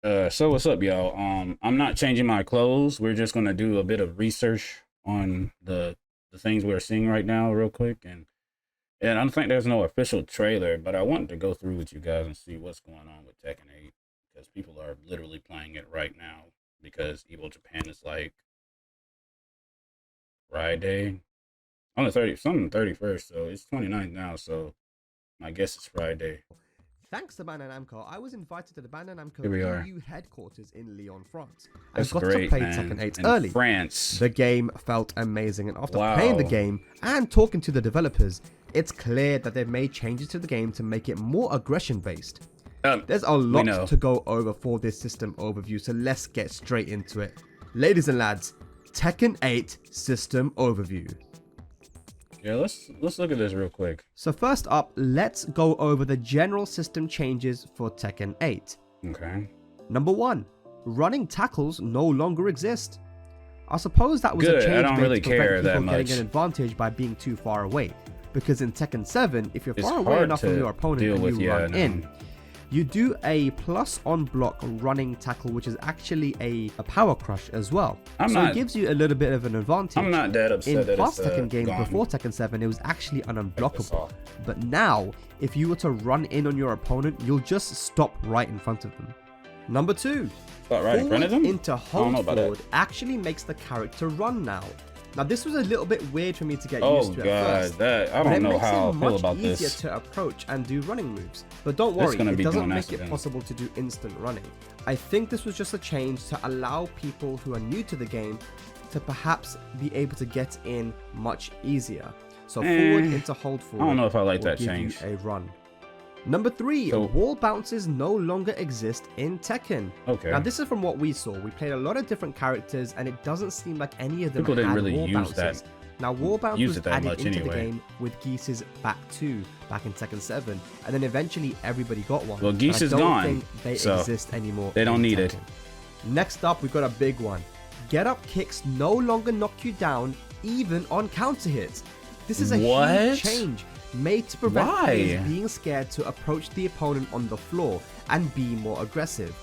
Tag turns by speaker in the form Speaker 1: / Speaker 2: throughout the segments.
Speaker 1: So what's up, y'all? I'm not changing my clothes. We're just gonna do a bit of research on the things we're seeing right now, real quick, and I don't think there's no official trailer, but I wanted to go through with you guys and see what's going on with Tekken 8 because people are literally playing it right now because Evo Japan is like Friday on the 31st, so it's 29th now. So my guess is Friday.
Speaker 2: Thanks to Bandai Namco, I was invited to the Bandai Namco
Speaker 1: Here we are.
Speaker 2: EU headquarters in Lyon, France, and
Speaker 1: That's
Speaker 2: got to
Speaker 1: great,
Speaker 2: play
Speaker 1: man.
Speaker 2: Tekken 8
Speaker 1: In
Speaker 2: early.
Speaker 1: France.
Speaker 2: The game felt amazing, and after
Speaker 1: Wow.
Speaker 2: playing the game and talking to the developers, it's clear that they've made changes to the game to make it more aggression based. There's a lot to go over for this system overview, so let's get straight into it. Ladies and lads, Tekken 8 system overview.
Speaker 1: Yeah, let's look at this real quick.
Speaker 2: So first up, let's go over the general system changes for Tekken 8.
Speaker 1: Okay.
Speaker 2: Number 1, running tackles no longer exist. I suppose that was a change
Speaker 1: I don't
Speaker 2: made
Speaker 1: really
Speaker 2: to prevent
Speaker 1: care that
Speaker 2: people
Speaker 1: much.
Speaker 2: getting an advantage by being too far away. Because in Tekken 7, if you're
Speaker 1: It's
Speaker 2: far away
Speaker 1: hard
Speaker 2: enough
Speaker 1: to
Speaker 2: from your opponent
Speaker 1: deal
Speaker 2: and
Speaker 1: with,
Speaker 2: you
Speaker 1: yeah,
Speaker 2: run
Speaker 1: no.
Speaker 2: in, you do a plus on block running tackle, which is actually a power crush as well. It gives you a little bit of an advantage.
Speaker 1: I'm not that upset
Speaker 2: in
Speaker 1: that
Speaker 2: past
Speaker 1: it's
Speaker 2: Tekken games
Speaker 1: gone.
Speaker 2: before Tekken 7, it was actually an unblockable. But now, if you were to run in on your opponent, you'll just stop right in front of them. Number 2,
Speaker 1: Stop right in front of them?
Speaker 2: into
Speaker 1: I don't know
Speaker 2: hold
Speaker 1: about
Speaker 2: forward
Speaker 1: that.
Speaker 2: actually makes the character run now. Now this was a little bit weird for me to get
Speaker 1: Oh
Speaker 2: used to at
Speaker 1: god,
Speaker 2: first.
Speaker 1: that I
Speaker 2: But it
Speaker 1: don't know
Speaker 2: makes
Speaker 1: how I
Speaker 2: it
Speaker 1: feel
Speaker 2: much
Speaker 1: about
Speaker 2: easier
Speaker 1: this.
Speaker 2: to approach and do running moves. But don't
Speaker 1: This
Speaker 2: worry,
Speaker 1: gonna
Speaker 2: it
Speaker 1: be
Speaker 2: doesn't
Speaker 1: going
Speaker 2: make
Speaker 1: acid
Speaker 2: it
Speaker 1: then.
Speaker 2: possible to do instant running. I think this was just a change to allow people who are new to the game to perhaps be able to get in much easier. So forward into hold forward.
Speaker 1: I don't know if I like
Speaker 2: will
Speaker 1: that
Speaker 2: give
Speaker 1: change.
Speaker 2: you a run. Number 3,
Speaker 1: So-
Speaker 2: wall bounces no longer exist in Tekken.
Speaker 1: Okay.
Speaker 2: Now this is from what we saw. We played a lot of different characters and it doesn't seem like any of them
Speaker 1: People didn't
Speaker 2: had
Speaker 1: really
Speaker 2: wall
Speaker 1: use
Speaker 2: bounces.
Speaker 1: that-
Speaker 2: Now wall bounce
Speaker 1: use
Speaker 2: was
Speaker 1: it that
Speaker 2: added
Speaker 1: much
Speaker 2: into the
Speaker 1: anyway.
Speaker 2: game with Geese's back 2 back in Tekken 7, and then eventually everybody got one.
Speaker 1: Well, Geese
Speaker 2: But I
Speaker 1: is
Speaker 2: don't
Speaker 1: gone,
Speaker 2: think they
Speaker 1: so
Speaker 2: exist anymore.
Speaker 1: they don't
Speaker 2: in
Speaker 1: need it.
Speaker 2: Tekken. Next up, we've got a big one. Get up kicks no longer knock you down, even on counter hits. This is a
Speaker 1: What?
Speaker 2: huge change made to prevent
Speaker 1: Why?
Speaker 2: players being scared to approach the opponent on the floor and be more aggressive.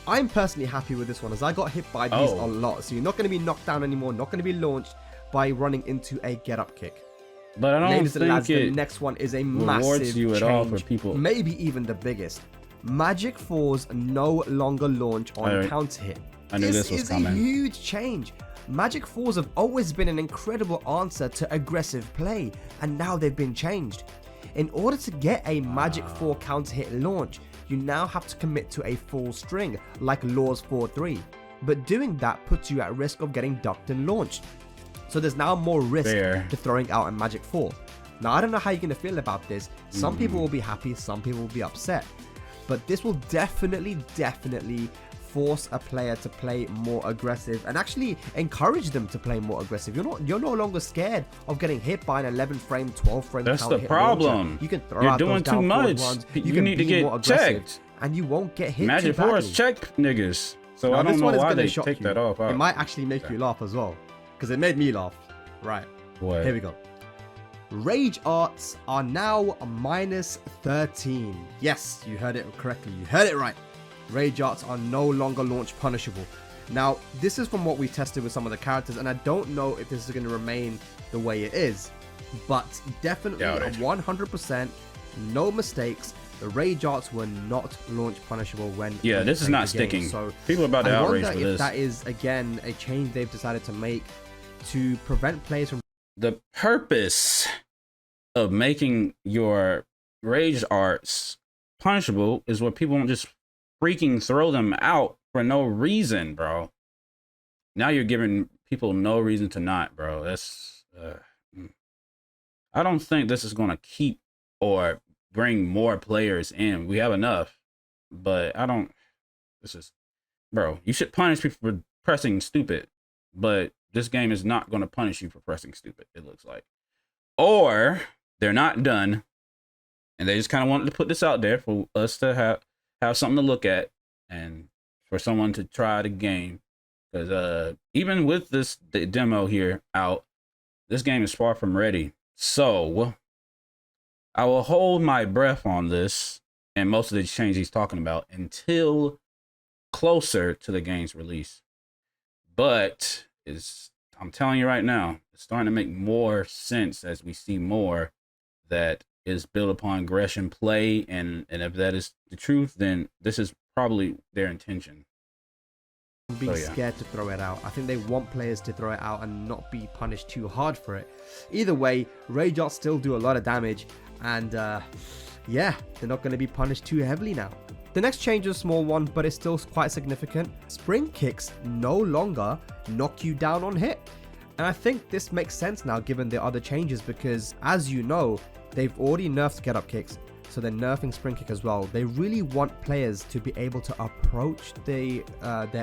Speaker 2: I'm personally happy with this one as I got hit by these a lot. So you're not going to be knocked down anymore, not going to be launched by running into a get up kick.
Speaker 1: But I don't
Speaker 2: Ladies and
Speaker 1: think
Speaker 2: lads, the
Speaker 1: it
Speaker 2: next one is a
Speaker 1: rewards
Speaker 2: massive
Speaker 1: you at
Speaker 2: change,
Speaker 1: all for people.
Speaker 2: maybe even the biggest. Magic 4s no longer launch on counter hit.
Speaker 1: I knew this was
Speaker 2: is
Speaker 1: coming.
Speaker 2: a huge change. Magic 4s have always been an incredible answer to aggressive play, and now they've been changed. In order to get a Magic 4 counter hit launch, you now have to commit to a full string, like Laws 4-3. But doing that puts you at risk of getting ducked and launched. So there's now more risk to throwing out a Magic 4. Now I don't know how you're going to feel about this. Some people will be happy, some people will be upset. But this will definitely force a player to play more aggressive and actually encourage them to play more aggressive. You're no longer scared of getting hit by an 11 frame, 12 frame.
Speaker 1: That's
Speaker 2: counter
Speaker 1: the
Speaker 2: hit
Speaker 1: problem.
Speaker 2: launcher. You can throw
Speaker 1: You're
Speaker 2: out
Speaker 1: doing
Speaker 2: those
Speaker 1: too
Speaker 2: down forward
Speaker 1: much.
Speaker 2: runs.
Speaker 1: You
Speaker 2: can
Speaker 1: need to
Speaker 2: be
Speaker 1: get
Speaker 2: more aggressive,
Speaker 1: checked.
Speaker 2: and you won't get hit
Speaker 1: Magic
Speaker 2: too
Speaker 1: 4
Speaker 2: badly.
Speaker 1: is check niggas. So
Speaker 2: Now,
Speaker 1: I don't
Speaker 2: this
Speaker 1: know
Speaker 2: one is
Speaker 1: why
Speaker 2: gonna
Speaker 1: they
Speaker 2: shock
Speaker 1: take
Speaker 2: you.
Speaker 1: that off.
Speaker 2: It might actually make you laugh as well, because it made me laugh. Right.
Speaker 1: What?
Speaker 2: Here we go. Rage arts are now minus 13. Yes, you heard it correctly. You heard it right. Rage arts are no longer launch punishable. Now, this is from what we tested with some of the characters, and I don't know if this is going to remain the way it is, but definitely 100%, no mistakes. The rage arts were not launch punishable when
Speaker 1: this is not sticking.
Speaker 2: So
Speaker 1: people are about to outrage for
Speaker 2: if
Speaker 1: this.
Speaker 2: that is again a change they've decided to make to prevent players from.
Speaker 1: The purpose of making your rage arts punishable is where people won't just freaking throw them out for no reason, bro. Now you're giving people no reason to not, bro. That's I don't think this is going to keep or bring more players in. We have enough, but I don't. This is, bro. You should punish people for pressing stupid, but this game is not going to punish you for pressing stupid. It looks like, or they're not done, and they just kind of wanted to put this out there for us to have something to look at, and for someone to try the game. Because even with this demo here out, this game is far from ready. So I will hold my breath on this and most of the change he's talking about until closer to the game's release. But I'm telling you right now, it's starting to make more sense as we see more that is built upon aggression play, and if that is the truth, then this is probably their intention.
Speaker 2: Being scared to throw it out. I think they want players to throw it out and not be punished too hard for it. Either way, rage arts still do a lot of damage, and yeah, they're not going to be punished too heavily now. The next change is a small one, but it's still quite significant. Spring kicks no longer knock you down on hit. And I think this makes sense now given the other changes, because as you know, they've already nerfed get up kicks, so they're nerfing spring kick as well. They really want players to be able to approach their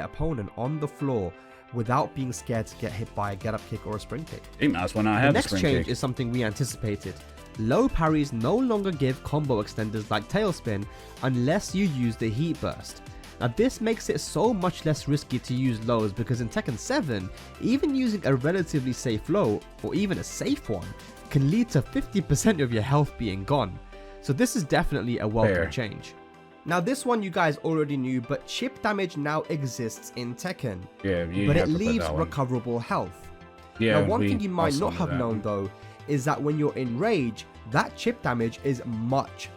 Speaker 2: opponent on the floor without being scared to get hit by a get up kick or a spring kick.
Speaker 1: That's when I have
Speaker 2: the next change is something we anticipated. Low parries no longer give combo extenders like tailspin unless you use the heat burst. Now this makes it so much less risky to use lows, because in Tekken 7, even using a relatively safe low, or even a safe one, can lead to 50% of your health being gone. So this is definitely a welcome change. Now this one you guys already knew, but chip damage now exists in Tekken. But it leaves recoverable health. Now one thing you might not have known though, is that when you're in rage, that chip damage is much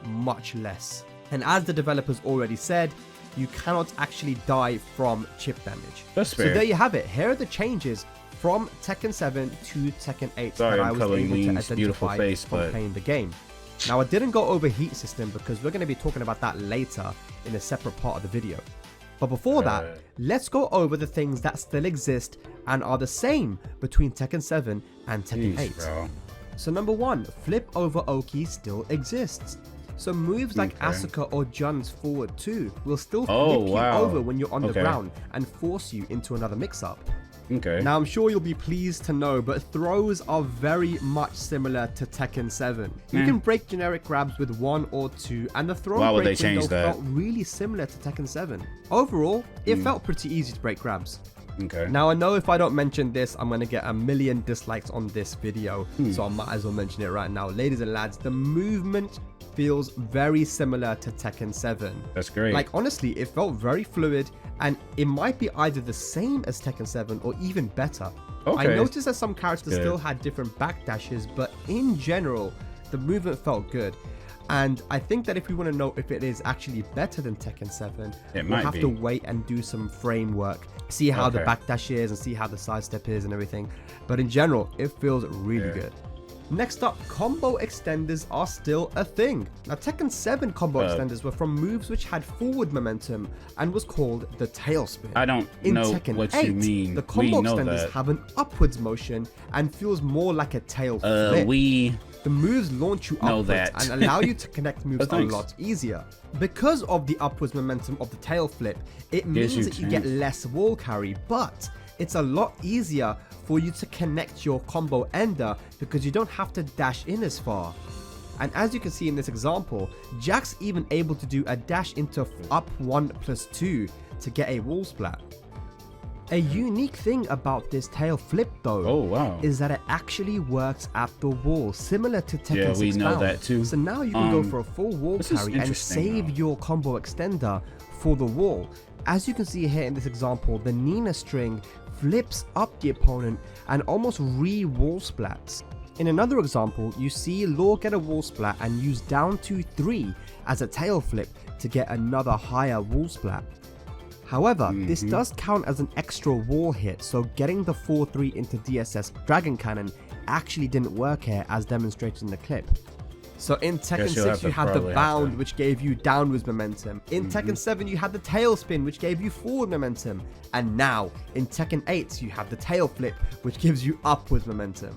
Speaker 2: less. And as the developers already said, you cannot actually die from chip damage.
Speaker 1: That's fair.
Speaker 2: So there you have it. Here are the changes from Tekken 7 to Tekken 8 that I was able to identify from playing the game. Now I didn't go over heat system because we're going to be talking about that later in a separate part of the video. But before that, let's go over the things that still exist and are the same between Tekken 7 and Tekken 8.
Speaker 1: Bro.
Speaker 2: So number 1, flip over Oki still exists. So moves like Asuka or Jun's forward 2 will still flip you over when you're on the ground and force you into another mix-up. Now I'm sure you'll be pleased to know, but throws are very much similar to Tekken 7. You can break generic grabs with 1 or 2, and the throw break window felt really similar to Tekken 7. Overall, it felt pretty easy to break grabs. Now I know if I don't mention this, I'm going to get a million dislikes on this video, so I might as well mention it right now. Ladies and lads, the movement feels very similar to Tekken 7.
Speaker 1: That's great.
Speaker 2: Like honestly, it felt very fluid, and it might be either the same as Tekken 7 or even better. I noticed that some characters still had different backdashes, but in general, the movement felt good. And I think that if we want to know if it is actually better than Tekken 7, we'll have to wait and do some framework, see how the backdash is and see how the sidestep is and everything. But in general, it feels really good. Next up, combo extenders are still a thing. Now Tekken 7 combo extenders were from moves which had forward momentum and was called the tailspin.
Speaker 1: I don't know what you mean.
Speaker 2: The combo extenders have an upwards motion and feels more like a tail flip. The moves launch you upwards and allow you to connect moves a lot easier. Because of the upwards momentum of the tail flip, it means that you get less wall carry, but it's a lot easier for you to connect your combo ender because you don't have to dash in as far. And as you can see in this example, Jack's even able to do a dash into up 1+2 to get a wall splat. A unique thing about this tail flip though is that it actually works at the wall, similar to Tekken 6
Speaker 1: know that too.
Speaker 2: So now you can go for a full wall carry and save your combo extender for the wall. As you can see here in this example, the Nina string flips up the opponent and almost re-wall splats. In another example, you see Law get a wall splat and use down to 3 as a tail flip to get another higher wall splat. However, this does count as an extra wall hit, so getting the 4-3 into DSS Dragon Cannon actually didn't work here as demonstrated in the clip. So in Tekken 6 you had the bound which gave you downwards momentum, in Tekken 7 you had the tail spin which gave you forward momentum, and now in Tekken 8 you have the tail flip which gives you upwards momentum.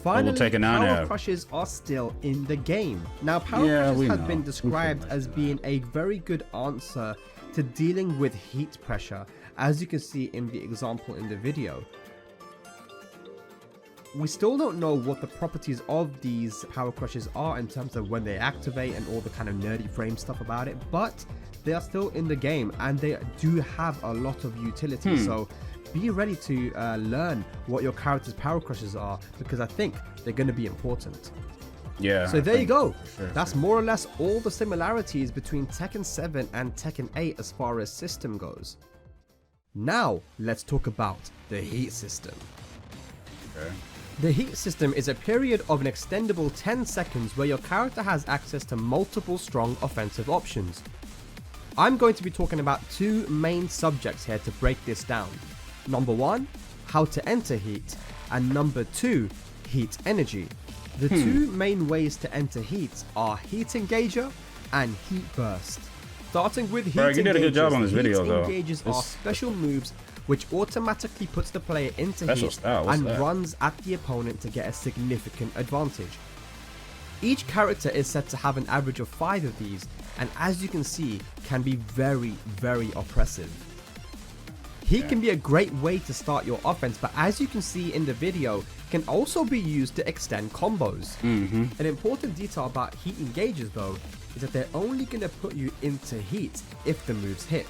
Speaker 2: Finally, power crushes are still in the game. Now power crushes have been described as being a very good answer to dealing with heat pressure, as you can see in the example in the video. We still don't know what the properties of these power crushes are in terms of when they activate and all the kind of nerdy frame stuff about it, but they are still in the game and they do have a lot of utility. So be ready to learn what your character's power crushes are, because I think they're going to be important.
Speaker 1: Yeah.
Speaker 2: So there you go.
Speaker 1: Sure,
Speaker 2: That's more or less all the similarities between Tekken 7 and Tekken 8 as far as system goes. Now, let's talk about the heat system.
Speaker 1: Okay.
Speaker 2: The heat system is a period of an extendable 10 seconds where your character has access to multiple strong offensive options. I'm going to be talking about two main subjects here to break this down. Number 1, how to enter heat, and number 2, heat energy. The two main ways to enter heat are heat engager and heat burst. Starting with heat
Speaker 1: Bro, you did a good job on this
Speaker 2: heat
Speaker 1: video, though.
Speaker 2: Engages are special moves which automatically puts the player into
Speaker 1: Special
Speaker 2: heat
Speaker 1: style, what's
Speaker 2: and
Speaker 1: that?
Speaker 2: runs at the opponent to get a significant advantage. Each character is said to have an average of 5 of these, and as you can see, can be very, very oppressive. Heat can be a great way to start your offense, but as you can see in the video, can also be used to extend combos. An important detail about heat engagers though, is that they're only going to put you into heat if the moves hit.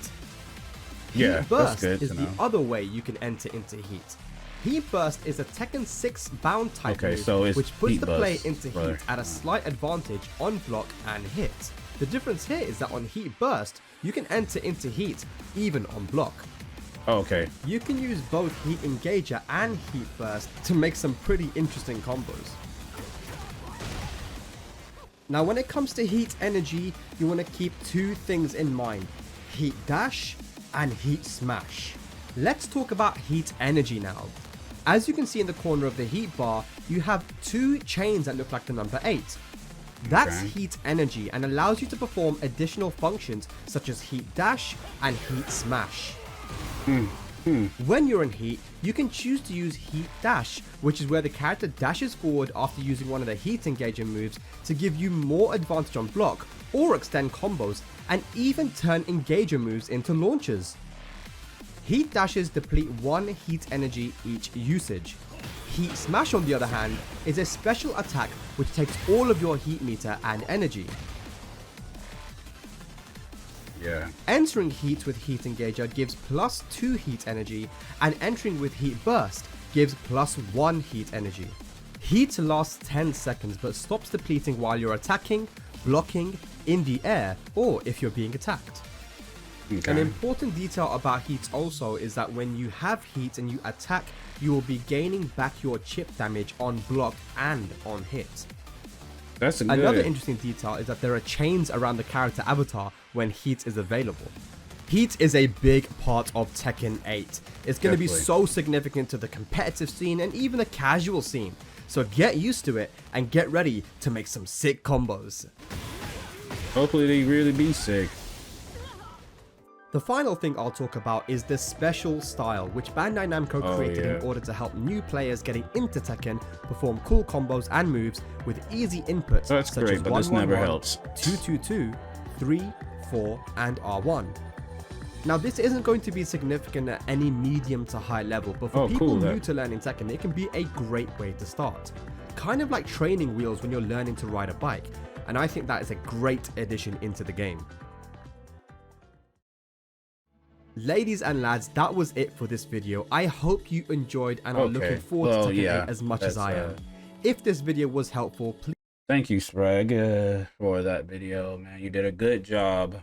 Speaker 1: Yeah,
Speaker 2: Heat Burst
Speaker 1: that's good
Speaker 2: is
Speaker 1: to
Speaker 2: the
Speaker 1: know.
Speaker 2: other way you can enter into heat. Heat Burst is a Tekken 6 bound type
Speaker 1: Okay,
Speaker 2: move,
Speaker 1: so it's
Speaker 2: which puts
Speaker 1: Heat
Speaker 2: the player
Speaker 1: Burst,
Speaker 2: into
Speaker 1: brother.
Speaker 2: heat at a slight advantage on block and hit. The difference here is that on Heat Burst, you can enter into heat even on block.
Speaker 1: Okay.
Speaker 2: You can use both Heat Engager and Heat Burst to make some pretty interesting combos. Now when it comes to Heat Energy, you want to keep two things in mind: Heat Dash and Heat Smash. Let's talk about Heat Energy now. As you can see in the corner of the heat bar, you have two chains that look like the number 8. That's
Speaker 1: Okay.
Speaker 2: Heat Energy and allows you to perform additional functions such as Heat Dash and Heat Smash. When you're in heat, you can choose to use Heat Dash, which is where the character dashes forward after using one of the Heat Engager moves to give you more advantage on block, or extend combos, and even turn Engager moves into launchers. Heat Dashes deplete 1 Heat Energy each usage. Heat Smash, on the other hand, is a special attack which takes all of your heat meter and energy.
Speaker 1: Yeah.
Speaker 2: Entering heat with Heat Engager gives +2 heat energy, and entering with Heat Burst gives +1 heat energy. Heat lasts 10 seconds but stops depleting while you're attacking, blocking, in the air, or if you're being attacked. An
Speaker 1: Okay.
Speaker 2: important detail about heat also is that when you have heat and you attack, you will be gaining back your chip damage on block and on hit.
Speaker 1: That's a good.
Speaker 2: Another interesting detail is that there are chains around the character avatar when heat is available. Heat is a big part of Tekken 8. It's going to be
Speaker 1: Definitely.
Speaker 2: so significant to the competitive scene and even the casual scene. So get used to it and get ready to make some sick combos.
Speaker 1: Hopefully they really be sick.
Speaker 2: The final thing I'll talk about is the special style, which Bandai Namco created in
Speaker 1: yeah.
Speaker 2: order to help new players getting into Tekken perform cool combos and moves with easy inputs
Speaker 1: That's
Speaker 2: such
Speaker 1: great,
Speaker 2: as
Speaker 1: but this
Speaker 2: 111,
Speaker 1: never helps.
Speaker 2: 222, 3, 4, and R1. Now this isn't going to be significant at any medium to high level, but for
Speaker 1: Oh,
Speaker 2: people
Speaker 1: cool,
Speaker 2: new
Speaker 1: that-
Speaker 2: to learning Tekken, it can be a great way to start. Kind of like training wheels when you're learning to ride a bike, and I think that is a great addition into the game. Ladies and lads, that was it for this video. I hope you enjoyed and are
Speaker 1: Okay.
Speaker 2: looking forward
Speaker 1: Well,
Speaker 2: to Tekken
Speaker 1: yeah,
Speaker 2: 8 as much as I
Speaker 1: that's,
Speaker 2: am. If this video was helpful, please
Speaker 1: Thank you, Sprague, for that video, man. You did a good job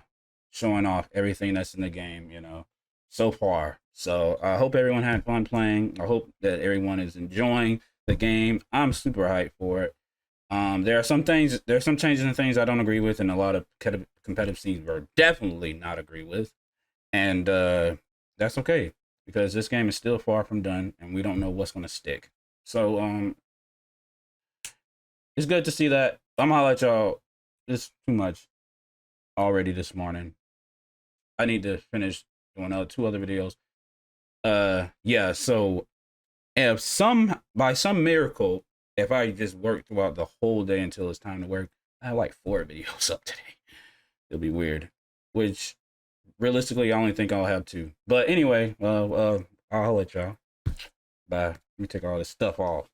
Speaker 1: showing off everything that's in the game, you know, so far. So I hope everyone had fun playing. I hope that everyone is enjoying the game. I'm super hyped for it. There are some changes and things I don't agree with, and a lot of competitive scenes were definitely not agree with. And that's okay, because this game is still far from done, and we don't know what's going to stick. So it's good to see that. I'm gonna let y'all. It's too much already this morning. I need to finish doing 2 other videos. Yeah. So if by some miracle, if I just work throughout the whole day until it's time to work, I have like 4 videos up today. It'll be weird. Which realistically, I only think I'll have 2. But anyway, I'll let y'all. Bye. Let me take all this stuff off.